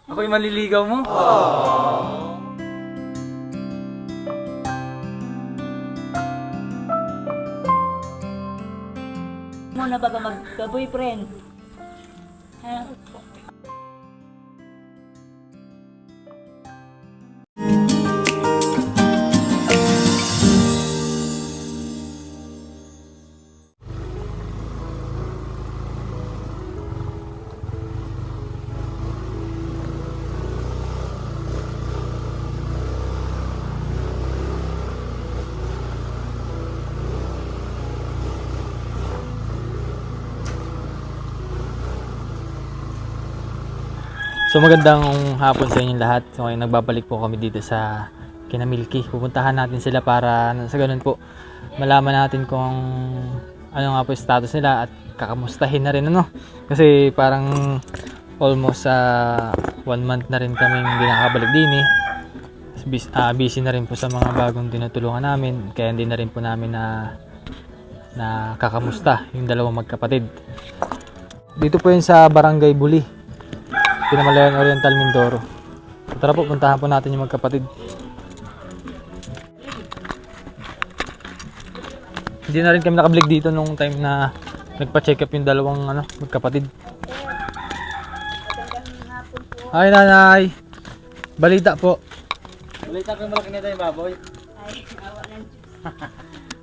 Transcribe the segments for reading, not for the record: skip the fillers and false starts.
Ako yung maliligaw mo? Muna baga magka-boyfriend. Ha? So magandang hapon sa inyong lahat. So ngayon nagbabalik po kami dito sa kina Milky. Pupuntahan natin sila para sa ganun po malaman natin kung ano nga po yung status nila at kakamustahin na rin ano. Kasi parang almost 1 month na rin kaming hindi nakakabalik din eh. Busy na rin po sa mga bagong tinutulungan namin. Kaya hindi na rin po namin na kakamusta yung dalawang magkapatid. Dito po yun sa Barangay Buli, Pinamalayan Oriental, Mindoro. So, tara po, puntahan po natin yung magkapatid. Hindi na rin kami nakabalik dito nung time na nagpa-check up yung dalawang magkapatid. Hi nanay! Balita po. Balita ko malaki na tayo baboy. Ay, awa ng Diyos.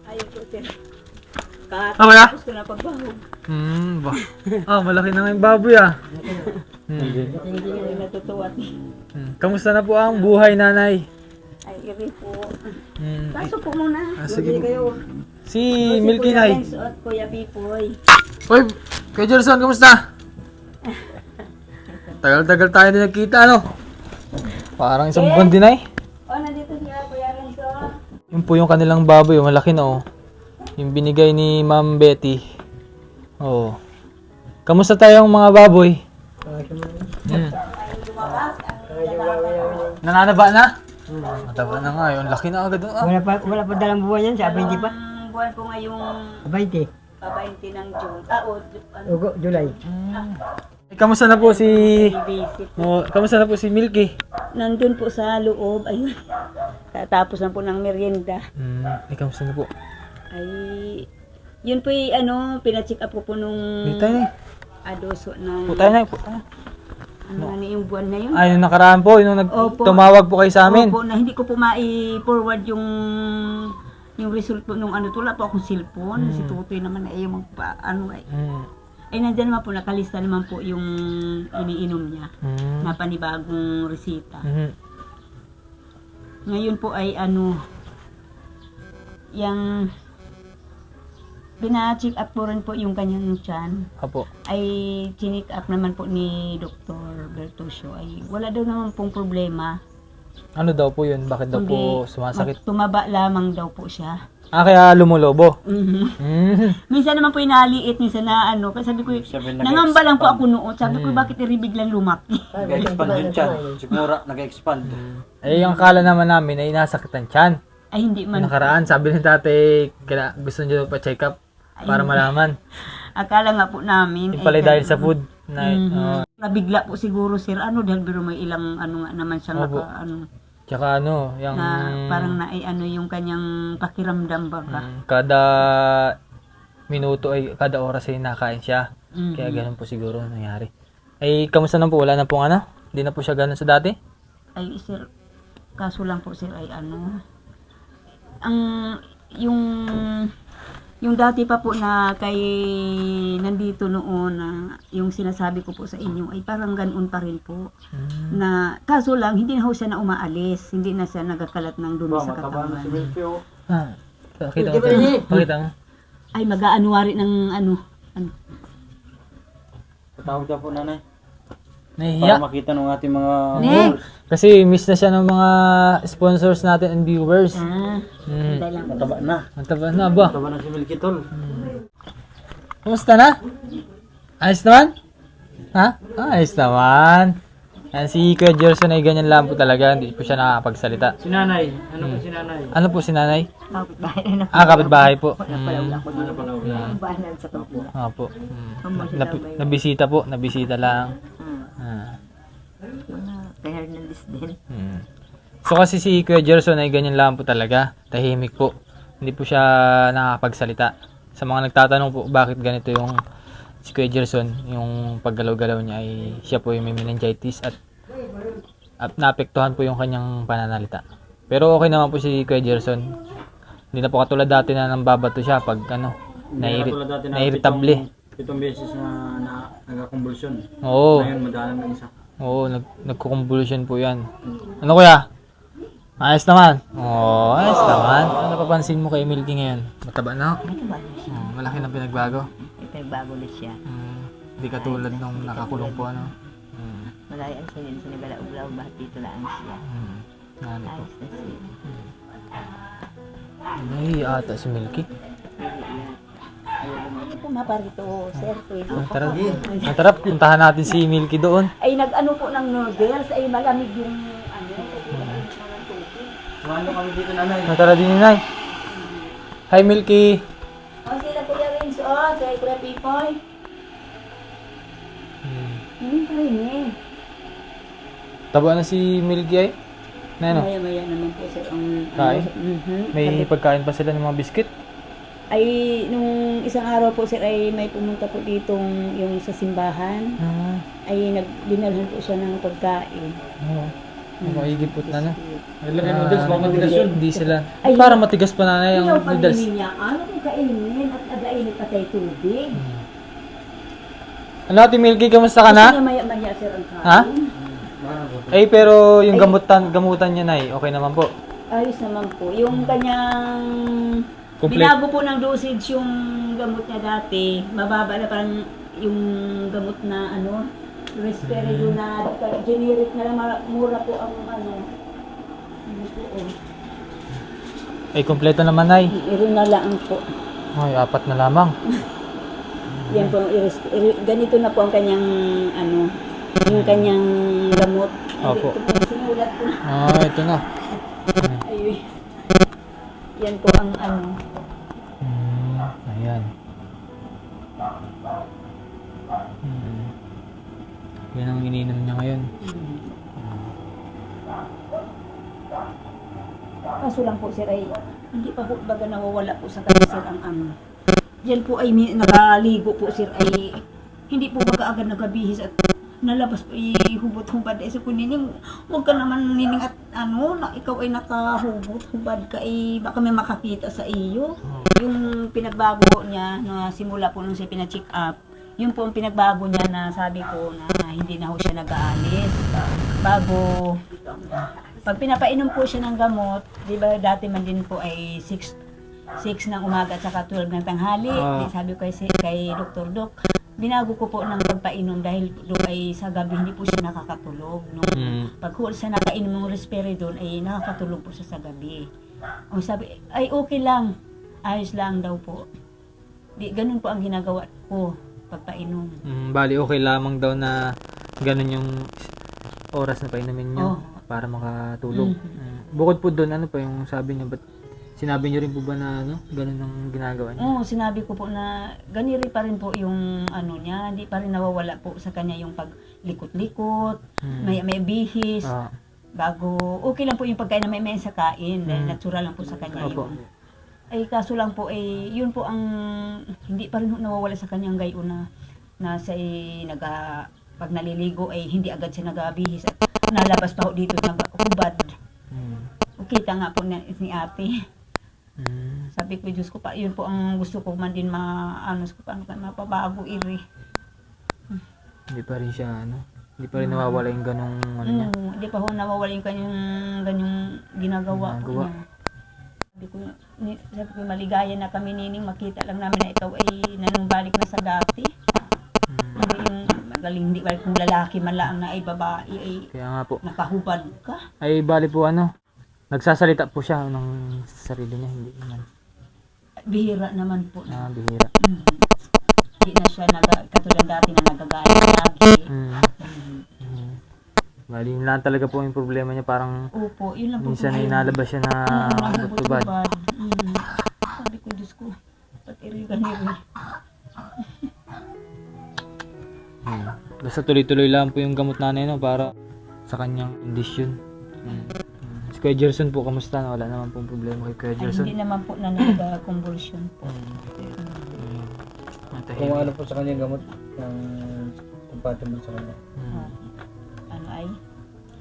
Ayaw po, sir. Wala? Tapos ko na pagbahog. Malaki na nga yung baboy ah. Hindi na rin natutuwat. Kamusta na po ang buhay nanay? Ay, iri po. Hmm. Pasok po muna. Sige po. kayo. Si Milky Kuya nay. Renzo at Kuya Pipoy. Hoy, kay Jerson, kamusta? Tagal-tagal tayo din nagkita, ano? Parang isang buwan din ay. Nandito siya, Kuya Renzo. Yun po yung kanilang baboy, malaki na oh. Yung binigay ni Ma'am Betty. Oh. Kamusta tayong mga baboy? Nananaba na? Mataba na nga, yun. Laki na agad. Wala pa dalang buwan yan, sa 20 pa. Ang buwan po ngayong 20. 20 ng June. July. Kamusta na po si... Visit. kamusta na po si Milky? Nandun po sa loob. Ayun. Tapos na po ng merienda. Kamusta na po? Ay, yun po pina-check up ko po nung Dito tayo na adoso ng po tayo na po. yung buwan na yun. Ay, nung nakaraan po, yung Opo. tumawag po kayo sa amin. Opo, na hindi ko po mai-forward yung result po nung wala po akong cellphone. Si Tutoy naman ay magpa ay nandiyan naman po, nakalista naman po yung iniinom niya na panibagong resita. Ngayon po ay yung pina-check up po rin po yung kanyang tiyan. Apo. Ay chinik up naman po ni Dr. Bertosio. Ay wala daw naman pong problema. Ano daw po yun? Bakit daw po sumasakit? Tumaba lamang daw po siya. Kaya lumulobo. Minsan naman po inaliit, minsan na kasi sabi ko, nangamba lang po ako noon. Sabi ko, bakit biglang lumaki? Nag-expand yun siya. Siguro nag-expand. Yung akala naman namin ay nasakit ang tiyan. Ay hindi man. Nakaraan, sabi ng tatay, gusto niyo pa check up para malaman. Akala nga po namin. Yung pala dahil sa food. Nabigla po siguro sir, dahil pero may ilang nga naman siya Opo. Tsaka yung... na parang yung kanyang pakiramdam baga. Kada minuto ay kada oras ay nakain siya. Kaya ganun po siguro nangyari. Ay, kamusta na po? Wala na pong Hindi na po siya ganun sa dati? Ay sir, kaso lang po sir ay yung dati pa po na kay nandito noon na yung sinasabi ko po sa inyo ay parang ganoon pa rin po. Na kaso lang hindi na ho siya na umaalis, hindi na siya nagkakalat ng dumi sa katawan. Pakita mo. Pakita mo. Ay mag-aanuwari ng Patawag daw po nanay. Nahihiya. Para makita ng ating mga Next! Kasi miss na siya ng mga sponsors natin and viewers. Hintay lang. mataba na. Mataba na ba? Mataba na si Milky Tol. Kumusta na? Ayos naman? Ha? Ayos naman. Si Kuya Jerson ay ganyan lang po talaga. Hindi po siya nakakapagsalita. Si nanay. Ano po si nanay? Ano po si nanay? Kapit-bahay na Kapitbahay po. bahanan sa topo. Opo. Nabisita po. Nabisita lang. Yun na. Kay Hernandez din. So kasi si Kuya Gerson ay ganyan lang po talaga. Tahimik po. Hindi po siya nakakapagsalita. Sa mga nagtatanong po bakit ganito yung si Kuya Gerson, yung paggalaw-galaw niya ay siya po yung may meningitis at naapektuhan po yung kanyang pananalita. Pero okay naman po si Kuya Gerson. Hindi na po katulad dati na nambabato siya pag Katulad dati na nairitable. pitong beses na nagkakumbulsyon. Oo. Ngayon, madalang ng isa. Oo, nagko-convulsion po yan. Ano kuya? Ayos naman. Oo, ayos naman. Ano napapansin mo kay Milky ngayon? Mataba na? Ito ba siya? Malaki na pinagbago. Ito bago na siya. Hindi katulad nung nakakulong po ano. Malaya ang sinin sa nibala uglaw ba dito lang siya. Ano po? Ayos na siya. Ay, ata si Milky. Hindi po maparito, sir. Ang tara, puntahan natin si Milky doon. Ay nag-ano po ng noodles, ay malamig yung ano. Sumano kami dito, nanay. Ang tara din ni Nay. Hi Milky. O sila Kuya Vince, si Kuya Pipoy. Hindi pa rin eh. Taba na si Milky ay. Na ano? Maya-maya naman po sir ang... Kain? May pagkain pa sila ng mga biscuit. Ay, nung isang araw po sir ay may pumunta po ditong yung sa simbahan. Ay dinalhan po siya ng pagkain. Oo. Maigipot na no. Nilagay noodles, baka matigas yun. Hindi sila. Ay, Para matigas pa na yung Ikaw noodles. paninin niya, ano kung kainin at againin pa tayo tubig. Ano Ate Milky, kamusta ka na? Kasi maya-maya sir ang kain. Ha? Eh pero yung gamutan niya na okay naman po. Ayos naman po. Yung kanyang... Complete. Binago po ng dosage yung gamot niya dati. Mababa na parang yung gamot na ano, Risperidone na generic na lang, mura po ang ano. Ano po, oh. Eh kompleto naman Nay. Iro na lang po. Ay, 4 na lamang. Yan po, ganito na po ang kanyang ano, yung kanyang gamot. Opo. Ito po, sinulat ko na. Ito na. Ay, yan po ang ano. Ayan. Yan ang ininom niya ngayon. Kaso lang po sir ay hindi pa po baga nawawala po sa kanya sir ang ano. Yan po ay nakaligo po sir ay hindi po baga agad nagabihis at nalabas po hubot-hubad sa kunining. Huwag ka naman nining at ano na ikaw ay nakahubot-hubad ka ay baka may makakita sa iyo. Yung pinagbago niya na simula po nung siya pina-check up, yun po ang pinagbago niya na sabi ko na hindi na ho siya nag-aalis. Bago pag pinapainom po siya ng gamot, di ba dati man din po ay 6 ng umaga at saka 12 ng tanghali. Sabi ko kay Dr. Doc, binago ko po ng pagpainom dahil doon ay sa gabi hindi po siya nakakatulog. Nung pag siya nakainom ng Risperidone ay nakakatulog po siya sa gabi. O sabi, ay okay lang. Ayos lang daw po. Ganun po ang ginagawa ko pagpainom. Bali okay lamang daw na ganun yung oras na painumin niyo para makatulog. Bukod po doon, ano pa yung sabi niyo? Ba't sinabi niyo rin po ba na ano, ganun ang ginagawa niya? Oo, sinabi ko po na ganiri pa rin po yung ano niya, hindi pa rin nawawala po sa kanya yung paglikot-likot, may bihis. Bago, okay lang po yung pagkain na may sa kain, dahil natural lang po sa kanya yun. Ay kaso lang po, yun po ang hindi pa rin nawawala sa kanyang gayon na siya pag naliligo ay hindi agad siya nagabihis at nalabas pa ho dito naghubad. Kita nga po ni ate. Sabi ko, Diyos ko pa, yun po ang gusto ko man din mapabago iri. Hindi pa rin siya, ano? Hindi pa rin nawawala yung ganong, ano niya? Hindi pa ho nawawala yung ganyang ginagawa ko niya. Sabi ko, maligaya na kami nining, makita lang namin na ikaw ay nanumbalik na sa dati. Sabi yung magaling, hindi balik kung lalaki man lang na ay babae ay Kaya nga po. nakahubad ka. Ay bali po ano, nagsasalita po siya ng sarili niya, hindi naman. Bihira naman po. Bihira. Hindi na siya katulad dati na nagagalit lagi. Bali yun lang talaga po yung problema niya, parang Opo, yun lang po. minsan ay inalabas siya na hubad-hubad. Sabi ko, Diyos ko, ba't iri-ganiri? Basta tuloy-tuloy lang po yung gamot nanay, no, para sa kanyang kondisyon. Si Kuya Gerson po, kamusta? Wala naman pong problema kay Kuya Ay, Gerson. hindi naman po na nagka-convulsion po. Kung ano po sa kanya gamot ng compatible sa kanya. Ano ay?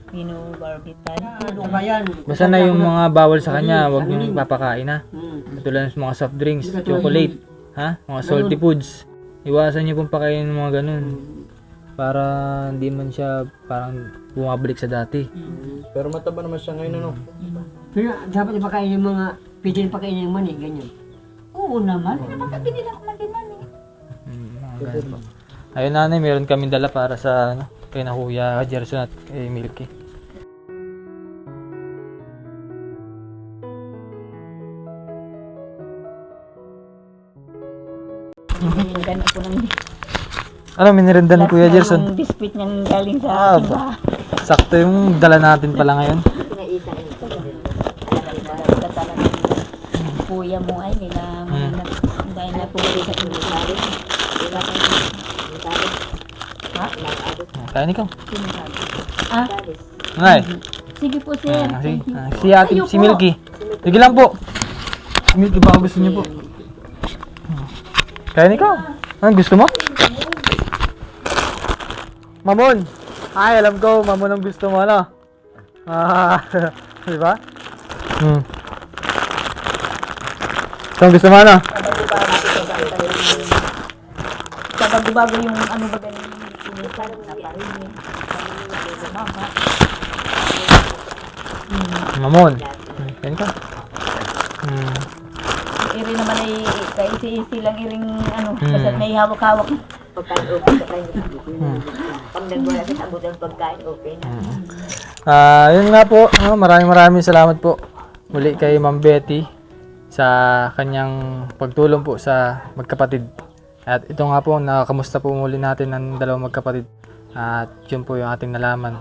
Phenobarbital. Saka yan. Basta na yung mga bawal sa kanya, huwag nyo papakain ha. Hmm. Katulad ng mga soft drinks, chocolate, ha? Mga salty foods. Iwasan nyo pong pakain ng mga ganun. Para hindi man siya parang bumabalik sa dati. Pero mataba naman siya ngayon ano. Pero dapat ipakain yung mga, pwede rin pakainin yung mani, ganyan. Oo naman. Hindi naman kabili na ako man din mani. Mga ganun po. Ayun nanay, meron kaming dala para sa ano, kay na Kuya Gerson at kay Milky. Ganun po ng Ano, minirinda ni Kuya Gerson? Yung biscuit niya galing sa Ah, akin. ba? Sakto yung dala natin pala ngayon. Kuya mo ay nila dahil na pumuli sa inisari. Kain ikaw. Ah, Nay. sige po sir. Sige. Thank you. Si ate, Ayoko. si Milky. Sige lang po. Si Milky, baka gusto niyo po. Kain ikaw. Ano gusto mo? Mamon. Ay, alam ko, mamon ang gusto mo, ano? Di ba? Ito ang gusto mo, ano? Bago-bago yung ano ba ganun yung parang naparinig. Mama. Mamon. Kain ka. Iri naman ay kaisi-isi lang iring ano, basta may hawak-hawak. Pagkain okay sa kayo. Pag nagwala sa abot ng pagkain okay na. Yun nga po. Maraming salamat po muli kay Ma'am Betty sa kanyang pagtulong po sa magkapatid. At ito nga po, nakakamusta po muli natin ng dalawang magkapatid. At yun po yung ating nalaman.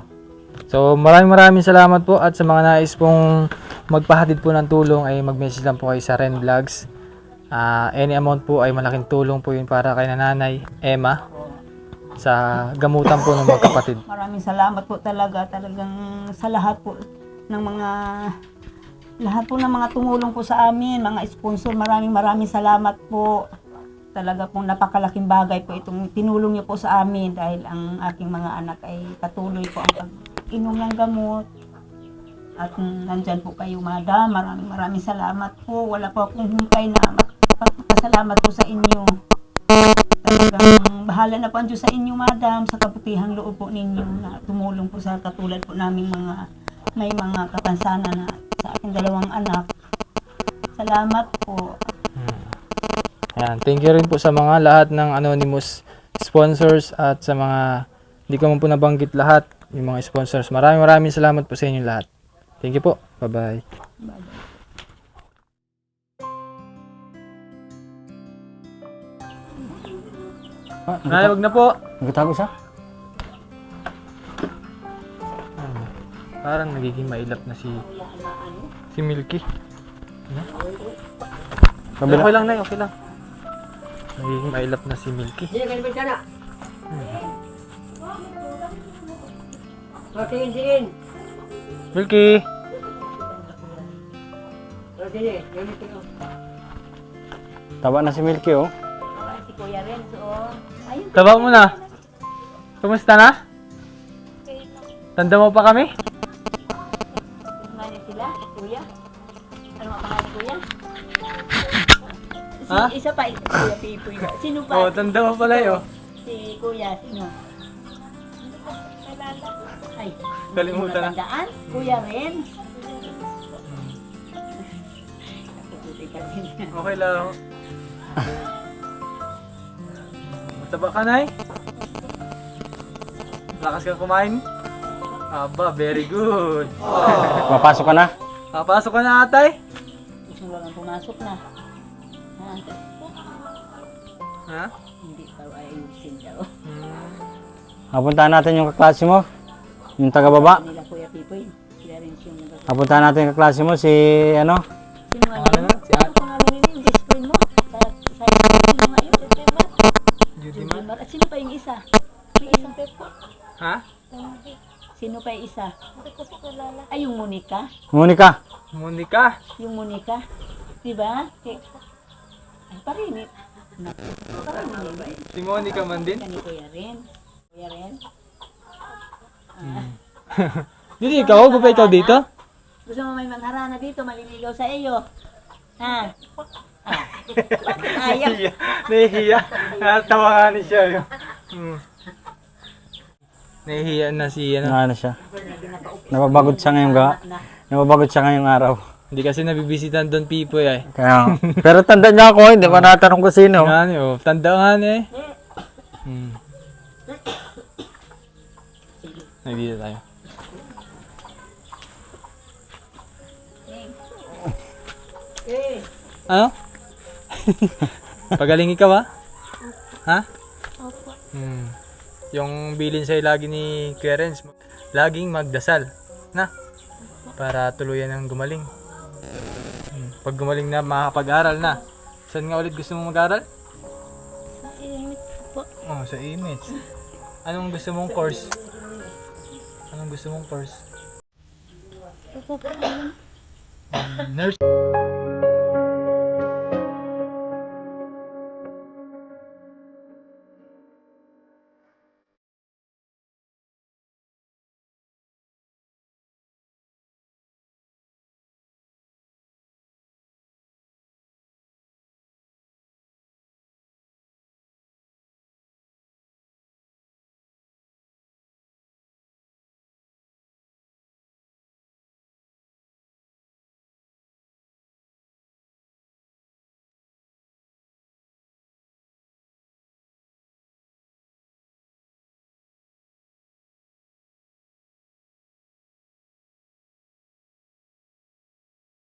So maraming salamat po, at sa mga nais pong magpahatid po ng tulong ay mag-message lang po kayo sa Ren Vlogs. Any amount po ay malaking tulong po yun para kay Nanay Emma sa gamutan po ng magkapatid. Maraming salamat po talaga, talagang sa lahat po ng mga tumulong po sa amin, mga sponsor, maraming salamat po. Talaga pong napakalaking bagay po itong tinulong niyo po sa amin dahil ang aking mga anak ay patuloy po ang pag-inom ng gamot. At nandyan po kayo, madam. Maraming salamat po. Wala po akong humpay na magpapasalamat po sa inyo. Talagang bahala na po ang Diyos sa inyo, madam, sa kabutihang loob po ninyo na tumulong po sa katulad po naming may mga kapansanan na sa aking dalawang anak. Salamat po. Ayan, thank you rin po sa mga lahat ng anonymous sponsors at sa mga hindi ko man po nabanggit lahat yung mga sponsors. Maraming salamat po sa inyo lahat. Thank you po. Bye-bye. Nay, wag na po. Nagkatago siya? Parang nagiging mailap na si Milky. Okay lang, Nay. Okay lang. Nagiging mailap na si Milky. Hindi, ganun ka na. Tingin. Milky! Tingin, ganun ka. Taba na si Milky oh. Si Kuya Renzo. Ayun. Taba mo na. Kumusta na? Tanda mo pa kami? Kumain sila, Kuya. Ano ang pangalan, Kuya? Ha? Isa pa, Kuya Pipoy. Sino pa? Oo, tanda mo pala yun. Si Kuya, sino? Ay, Kalimutan na. natandaan? Kuya Ren. Okay lang. Mataba ka, Nay? Lakas kang kumain? Aba, very good. Papasok ka na? Papasok ka na, atay? Gusto mo lang pumasok na. Ha? Hindi pa ayusin daw. Napuntahan natin yung kaklase mo. Yung taga-baba. Nila Kuya Pipoy. Sila rin yung Napuntahan natin yung kaklase mo, si ano? Sino nga yun? Si Ate. Ano pangalan nila yung best friend mo? Sino nga yun? Judy man? At sino pa yung isa? May isang pepo. Ha? Sino pa yung isa? Ay, yung Monica. Monica. Monica. Yung Monica. Diba? Ay, parinit. Naku, parinit. Si Monica man din. Yan ni Kuya Ren. Kuya Ren. Dito ikaw, ba ikaw dito? Gusto mo may mangharana dito, maliligaw sa iyo. Ha? Ah. Bakit ayaw? Nahihiya. Natawa nga ni siya. Nahihiya na si ano. Ano siya? Napapagod siya ngayong napapagod siya ngayong araw. Hindi kasi nabibisitan doon Pipoy ay. Kaya, pero tanda niya ako, hindi pa natanong ko sino. Nga niyo, tanda nga niya eh. Nandito tayo. Ano? Pagaling ikaw ha? Ha? Opo. Yung bilin sa'yo lagi ni Kuya Renz, laging magdasal. Na? Para tuluyan ng gumaling. Pag gumaling na, makakapag-aral na. Saan nga ulit gusto mong mag-aral? Sa imit po. Oh, sa image. Anong gusto mong course? Anong gusto mong course? Ito po. Nurse.